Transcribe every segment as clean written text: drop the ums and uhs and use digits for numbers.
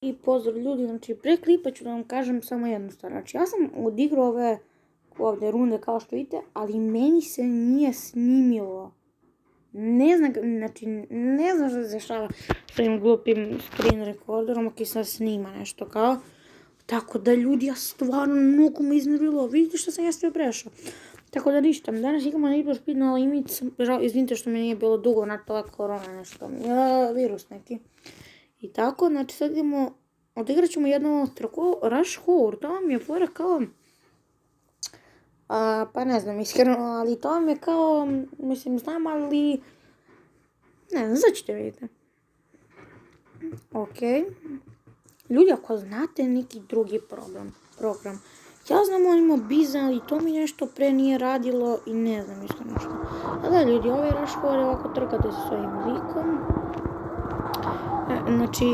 I pozdrav ljudi, znači pre klipa ću da vam kažem samo jednu stvar. Znači ja sam odigrao ove ovdje runde kao što vidite, ali meni se nije snimilo. Ne znam, znači ne znam što se dešava s ovim glupim screen recorderom, ok sad snima nešto kao. Tako da ljudi, ja stvarno mnogo me iznervilo, vidite što sam ja sve prešao. Tako da ništa, danas igramo Need for Speed No Limits, izvinite što mi nije bilo dugo, znači ova korona nešto, virus neki. I tako, znači sad idemo, odigrat ćemo jednu trku, Rush Hour, to vam je fora kao, pa ne znam iskreno, ali to vam je kao, mislim znam, ali, ne znam, sad ćete vidjeti. Ok, ljudi ako znate neki drugi program, ja znam on ima Biza, ali to mi nešto pre nije radilo i ne znam iskreno što. A da ljudi, ovaj Rush Hour je ovako trkate sa svojim likom. Znači,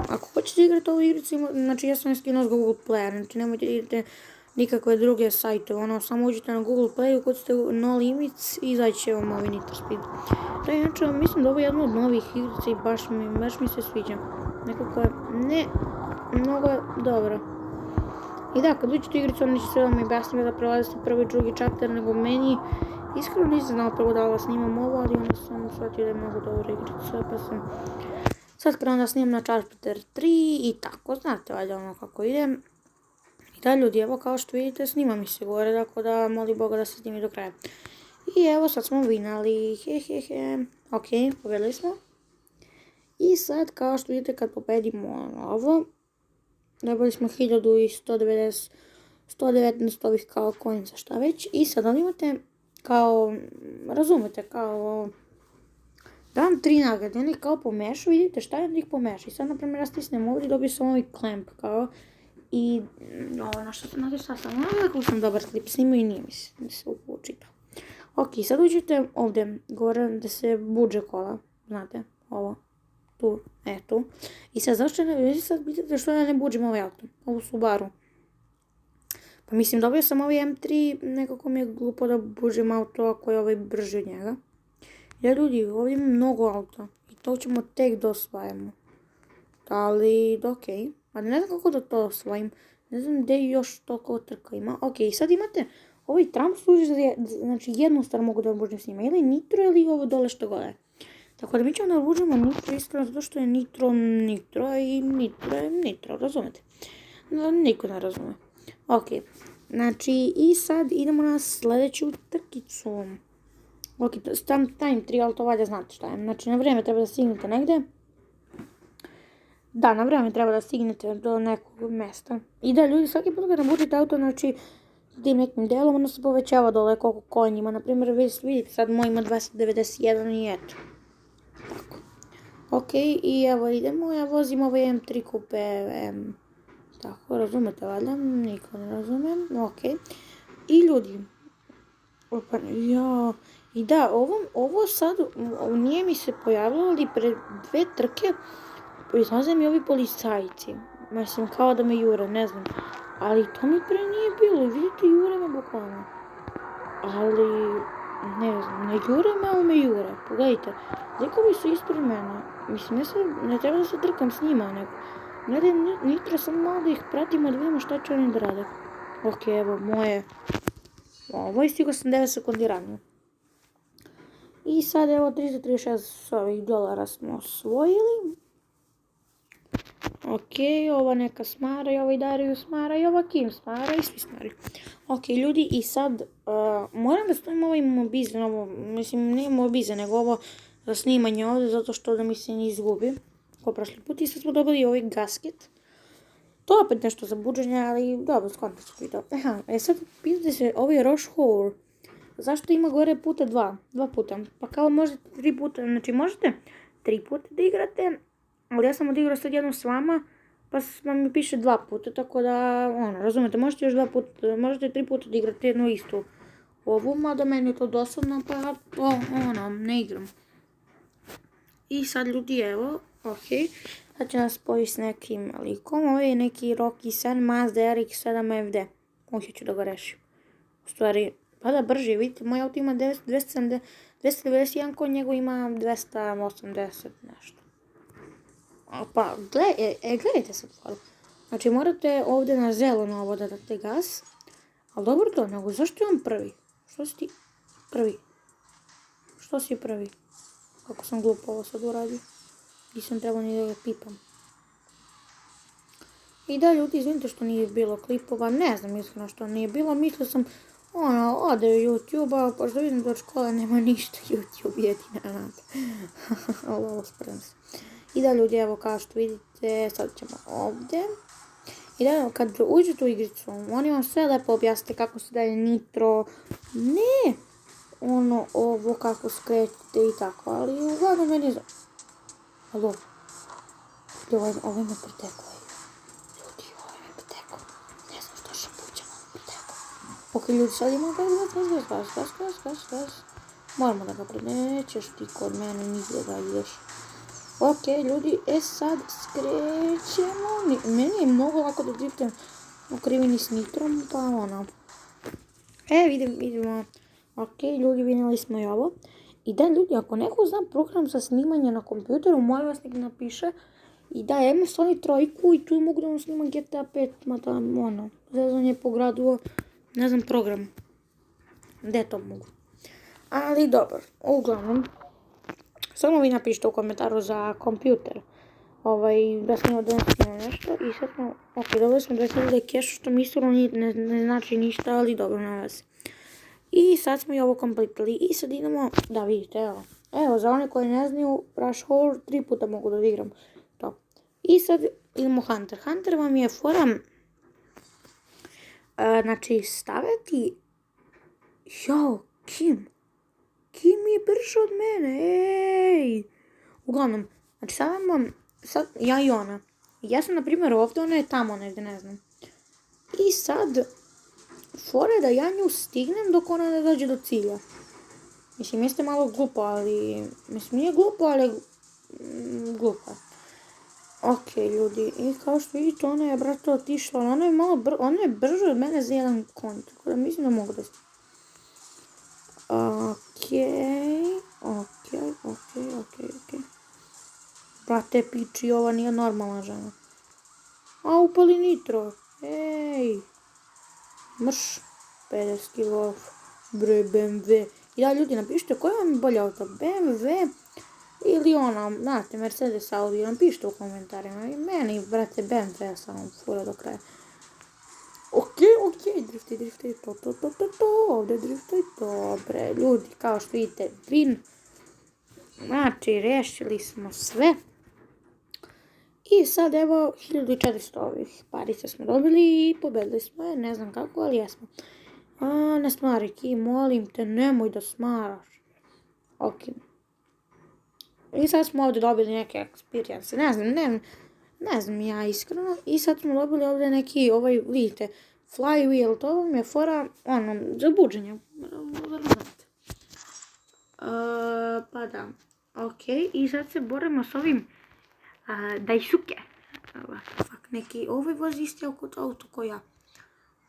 ako hoćete igrati ovu igricu, znači ja sam je skinuo s Google Playa, znači nemojte igrati nikakve druge sajtove, samo uđite na Google Play, ukucite No Limits i izaći će vam ovaj Need for Speed. Da, inače, mislim da ovo je jedna od novih igrica i baš mi se sviđa. Nekako je, mnogo dobro. I da, kad uđete igricu, onda će sve vam objasniti da prelazite prvi, drugi chapter, nego meni, iskreno nisam znao prvo da ovo snimam ovo, ali onda sam shvatio da je mnogo dobra igrica, pa sam sad krenuo da snimam na chapter 3 i tako, znate valjda ono kako ide. I da ljudi, evo kao što vidite, snima mi se gore, tako da moli Boga da se snimi do kraja. I evo sad smo vinali, ok, pobjedili smo. I sad kao što vidite kad pobedimo ovo, dobili smo 1119 ovih kao coinsa šta već. I sad ali imate kao, razumete, kao da vam 3 nagrade, oni kao pomešu, vidite šta je da ih pomeša. I sad naprimjer ja stisnem ovdje i dobio sam ovaj clamp kao i ono što sam natisao sam, kako sam dobar klip snimio i nije mi se učitao. Ok, sad uđete ovdje gore da se buđe kola, znate, ovo. Tu. I sad zašto ne, sad pitate što ja ne buđim ovaj auto, ovu Subaru. Pa mislim dobio sam ovaj M3, nekako mi je glupo da buđim auto ako je ovaj brži od njega. Ja ljudi, ovdje ima mnogo auta i to ćemo tek da osvajamo. Ali, okej, ali ne znam kako da to osvajim, ne znam gdje još toliko trka ima. Ok, sad imate, ovaj tram služi za, znači jednu stvar mogu da buđim s njima, ili nitro ili ovo dole što god je. Tako da mi ćemo da buđemo nitro iskreno zato što je nitro i nitro je nitro, razumete? Niko ne razume. Ok, znači i sad idemo na sljedeću trkicu. Ok, time 3, ali to valjda znate šta je. Znači na vrijeme treba da stignete negdje. Da, na vrijeme treba da stignete do nekog mjesta. I da ljudi, svaki put kada buđete auto, znači tim nekim delom, ono se povećava dole koliko coin ima. Naprimjer, vidite sad moj ima 291 i eto. Tako. Ok, i evo idemo, ja vozim ovaj M3 Coupe M. Tako, razumete valjda? Niko ne razumem, ok. I ljudi, i da, ovo sad nije mi se pojavilo, ali pred 2 trke izlaze mi ovi policajci. Mislim, kao da me jure, ne znam. Ali to mi pre nije bilo, vidite, jure me bukvalno. Ali, ne znam, ne jure me, ali me jure. Pogledajte, likovi su ispred mene. Mislim, ne treba da se trkam s njima, nego. Nitro sam malo da ih pratimo, da vidimo šta će oni da rade. Ok, evo, moje. Ovo je stigao sam 9 sekundi ranije. I sad evo $336 ovih dolara smo osvojili. Ok, ova neka smara i ovaj Dariju smara i ova Kim smara i svi smari. Ok, ljudi, i sad moram da stavim ovaj mobize, mislim nije mobize, nego ovo za snimanje ovdje, zato što da mi se ne izgubi. Ko prošli put i sad smo dobili ovaj gasket. To je opet nešto za buđenje, ali dobro, skontat ću i to. Sad pitate se, ovaj Rush Hour, zašto ima gore puta 2 puta? Pa kao možete 3 puta, znači možete 3 puta da igrate, ali ja sam odigrao sad jednom s vama, pa vam mi piše 2 puta, tako da, razumete, možete još 2 puta, možete 3 puta da igrate jednu istu ovu, mada meni je to dosadno, pa ne igram. I sad ljudi, evo, ok, sad ću nas spojiti s nekim likom, ovo je neki Rocky San Mazda RX-7 FD, ću da ga rešim. U stvari, pa da brže, vidite, moj auto ima 291 konj, njegov ima 280 nešto. Pa, gledajte sad stvar. Znači, morate ovdje na zeleno ovo da date gas. Ali dobro to, nego zašto je on prvi? Što si ti prvi? Što si prvi? Kako sam glupo ovo sad uradio. Nisam trebao ni da ga pipam. I da, ljudi, izvinite što nije bilo klipova. Ne znam iskreno što nije bilo. Mislio sam, ode YouTube-a, pošto vidim da od škole nema ništa. YouTube jedina nada. Ovo sprem se. I da, ljudi, evo kao što vidite, sad ćemo ovdje. I da, kad uđete u igricu, oni vam sve lepo objasnite kako se daje nitro. Ne! Ovo kako skrećete i tako, ali uglavnom meni za... Alo? Ovo me preteklo. Ljudi, ovo me preteklo. Ne znam što šapućam, ovo me preteklo. Ok, ljudi, sad imamo gas. Moramo da ga nećeš ti kod mene nigdje da ideš. Ok, ljudi, sad skrećemo. Meni je mnogo lako da driftam u krivini s nitrom, pa vidimo. Ok, ljudi, vidjeli smo i ovo. I da, ljudi, ako neko zna program za snimanje na kompjuteru, molim vas nek napiše. I da, ja imam Sony trojku i tu mogu da vam snimam GTA 5, mada, zezanje po gradu, ne znam, program. Gde to mogu? Ali dobro, uglavnom, samo vi napišite u komentaru za kompjuter. Da snimamo nešto i sad smo, dobili smo 2000 keša, što mi iskreno ne znači ništa, ali dobro na vas. I sad smo i ovo kompletili i sad idemo, da vidite, evo, za one koji ne znaju, Rush Hour 3 puta mogu da odigram to. I sad idemo Hunter. Hunter vam je fora, znači staviti, Kim je brže od mene, ej! Uglavnom, znači sad ja i ona. Ja sam, na primjer, ovdje, ona je tamo negdje, ne znam. I sad, fora je da ja nju stignem dok ona ne dođe do cilja. Mislim, jeste malo glupo, ali... Mislim, nije glupo, ali... Glupo. Ok, ljudi, i kao što vidite, ona je, brate, otišla, ali ona je brže od mene za jedan konj, tako da mislim da mogu da stignem. Ok. Brate, piči, ova nije normalna žena. A, upali nitro. Ej. Mrš. Pederski Wolf. Bre, BMW. I da, ljudi, napišite koji vam je bolje auto. BMW ili znate, Mercedes, Audi. Napišite u komentarima. I meni, brate, BMW sam fura do kraja. Ok, driftaj, ovdje driftaj, dobre, ljudi, kao što vidite, win, znači, rešili smo sve, i sad evo, 1400 ovih parica smo dobili i pobedili smo je, ne znam kako, ali jesmo. Ne smari, Ki, molim te, nemoj da smaraš. Ok. I sad smo ovdje dobili neke experience, ne znam ja iskreno, i sad smo dobili ovdje neki, vidite, flywheel, to vam je fora, za buđenje, znate. Pa da, ok, i sad se borimo s ovim Daisuke. Neki, vozi isti auto ko ja.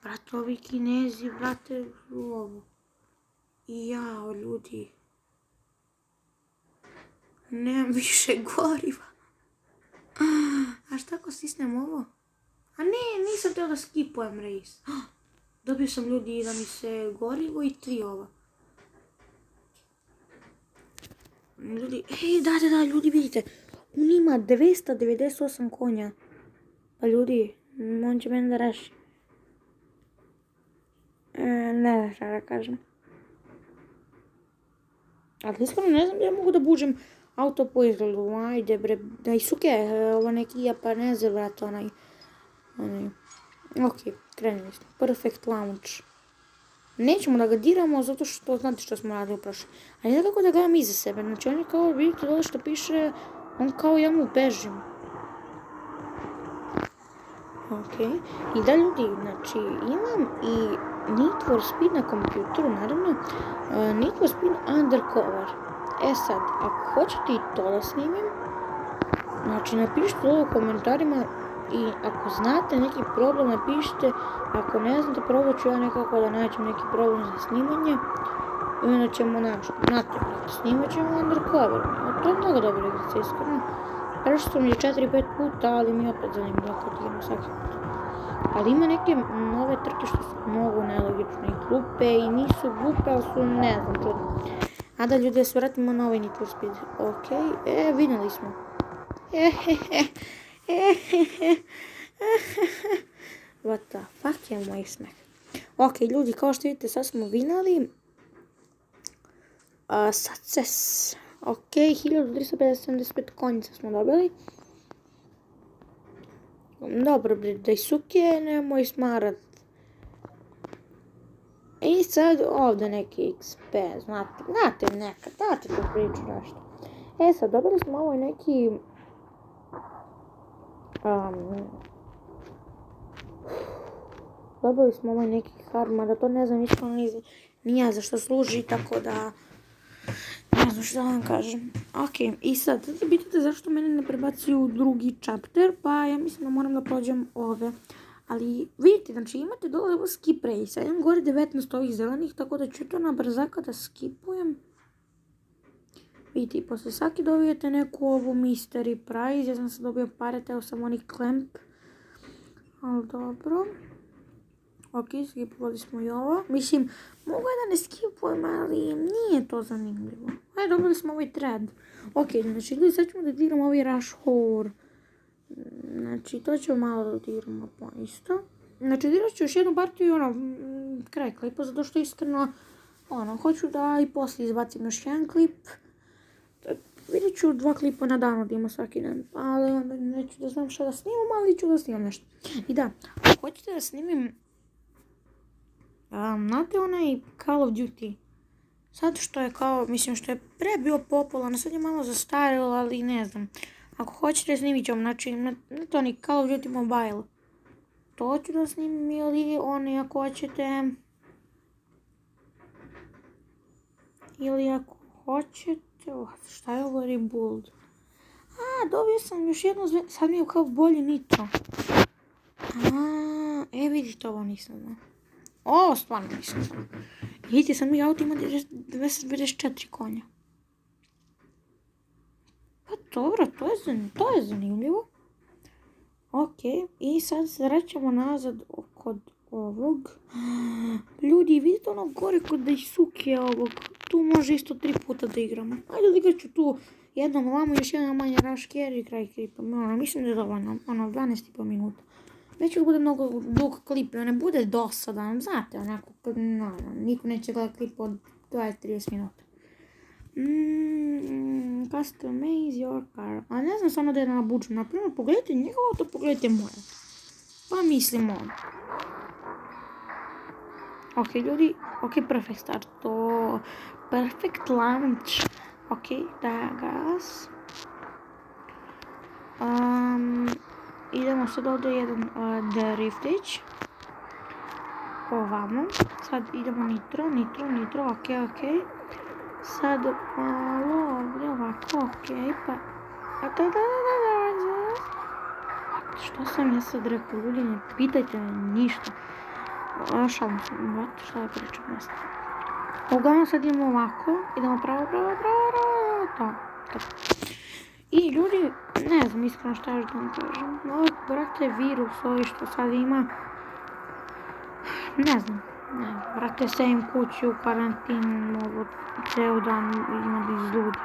Brate, ovi Kinezi, brate, ovo. I jao, ljudi. Nemam više goriva. A šta ako stisnem ovo? A ne, nisam htio da skipujem race. Dobio sam, ljudi, da mi se gorivo i 3 ova. Ljudi, da, ljudi, vidite. On ima 298 konja. Pa ljudi, on će mene da reši. Ne znam šta da kažem. Ali iskreno ne znam da ja mogu da buđem auto po izgledu. Ajde bre, Daisuke, ovo neki Japaneze, vrata, onaj. Ok, krenuli smo. Perfect launch. Nećemo da ga diramo zato što znate što smo radili prošle. Ali ne tako da gledam iza sebe. Znači on je kao, vidite dole što piše, on kao ja mu bežim. Ok, i da, ljudi, znači imam i Need for Speed na kompjuteru, naravno, Need for Speed Undercover. Sad, ako hoćete i to da snimim, znači napišite ovo u komentarima i ako znate neki problem napišite, ako ne znate probat ću ja nekako da nađem neki problem za snimanje i onda ćemo snimat ćemo Undercover. To je mnogo dobro igrica, iskreno. Prešli mi je 4-5 puta, ali mi je opet zanimljivo kad igram svaki put. Ali ima neke nove trke što su mnogo nelogične i glupe i nisu glupe, ali su ne znam čudne. A da ljudi, se vratimo na ovaj Need for Speed. Okej, vidjeli smo. What the fuck je moj smeh. Okej, ljudi, kao što vidite, sad smo vinali. Success. Okej, 1375 konjica smo dobili. Dobro, Daisuke, nemoj smarat. I sad ovdje neki XP, znate nekad, date tu priču nešto. Sad, dobili smo ovaj neki... dobili smo ovaj neki karma, da to ne znam iskreno ni ja za što služi, tako da... Ne znam što vam kažem. Ok, i sad, se pitate zašto mene ne prebacuju u drugi chapter, pa ja mislim da moram da prođem ove. Ali vidite, znači imate dole ovo skip race, a imam gore 19 ovih zelenih, tako da ću to na brzaka da skipujem. Vidite, i posle svaki dobijete neku ovu mystery prize, ja sam se dobio pare, teo sam oni clamp. Ali dobro. Ok, skipovali smo i ovo. Mislim, mogu je da ne skipujem, ali nije to zanimljivo. Ajde, dobili smo ovaj thread. Ok, znači ljudi, sad ćemo da odigramo ovaj Rush Hour. Znači, to ćemo malo da odigramo po isto. Znači, odirat ću još jednu partiju i kraj klipa, zato što iskreno, hoću da i poslije izbacim još jedan klip. Vidjet ću 2 klipa na dan da ima svaki dan, ali onda neću da znam šta da snimam, ali ću da snimam nešto. I da, ako hoćete da snimim, znate onaj Call of Duty, sad što je kao, mislim što je pre bio popularno, sad je malo zastarilo, ali ne znam. Ako hoćete snimit ću, znači, to ni Call of Duty Mobile, to ću da snimim ili oni ako hoćete, ili ako hoćete, šta je ovo Rebuild? Dobio sam još jednu sad mi je kao bolji nitro. Vidite, ovo nisam znao. Ovo stvarno nisam znao. Vidite, sad mi auto ima 294 konja. Pa dobro, to je zanimljivo. Ok, i sad se vraćamo nazad kod ovog. Ljudi, vidite ono gore kod Daisuke ovog. Tu može isto 3 puta da igramo. Ajde da igrat ću tu jednom ovamo, još jedan manje rush carry i kraj klipa. Mislim da je dovoljno, 12,5 minuta. Neće da bude mnogo dug klip, ne bude dosadan, znate, onako, niko neće gledati klip od 20-30 minuta. Customize your car. A ne znam samo da je nabučen. Naprimjer, pogledajte njegovo auto, pogledajte moje. Pa mislim on. Ok, ljudi, ok, perfect start, perfect launch. Ok, da gas. Idemo sad ovdje jedan driftić. Ovamo. Sad idemo nitro, ok. Sad malo ovdje ovako, ok, pa... Što sam ja sad rekao, ljudi, ne pitajte me ništa. Šalim se, šta je pričam, ne znam. Uglavnom sad idemo ovako, idemo pravo, to. I ljudi, ne znam iskreno šta još da vam kažem. Ovo, brate, virus ovi što sad ima, ne znam, brate, sedim kući u karantinu, mogu ceo dan ima da izludi.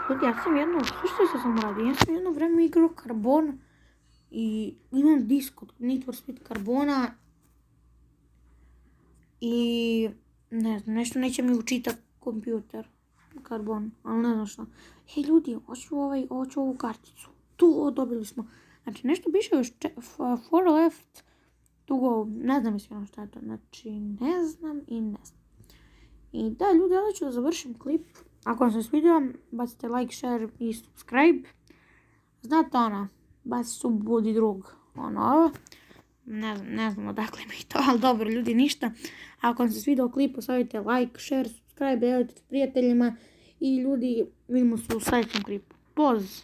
Ljudi, ja sam jedno vreme igrao Carbon i imam disk od Need for Speed Carbona i ne znam, nešto neće mi učitati kompjuter Carbon, ali ne znam što. Hej ljudi, hoću ovu karticu, tu dobili smo, znači nešto piše još 4 left to go, ne znam iskreno šta je to, znači ne znam. I da ljudi, ja ću da završim klip, ako vam se svidio, bacite like, share i subscribe, znate baci sub, budi drug, ne znam odakle mi to, ali dobro ljudi, ništa. Ako vam se svidio klip, ostavite like, share, subscribe, delite s prijateljima i ljudi, vidimo se u sljedećem klipu. Poz!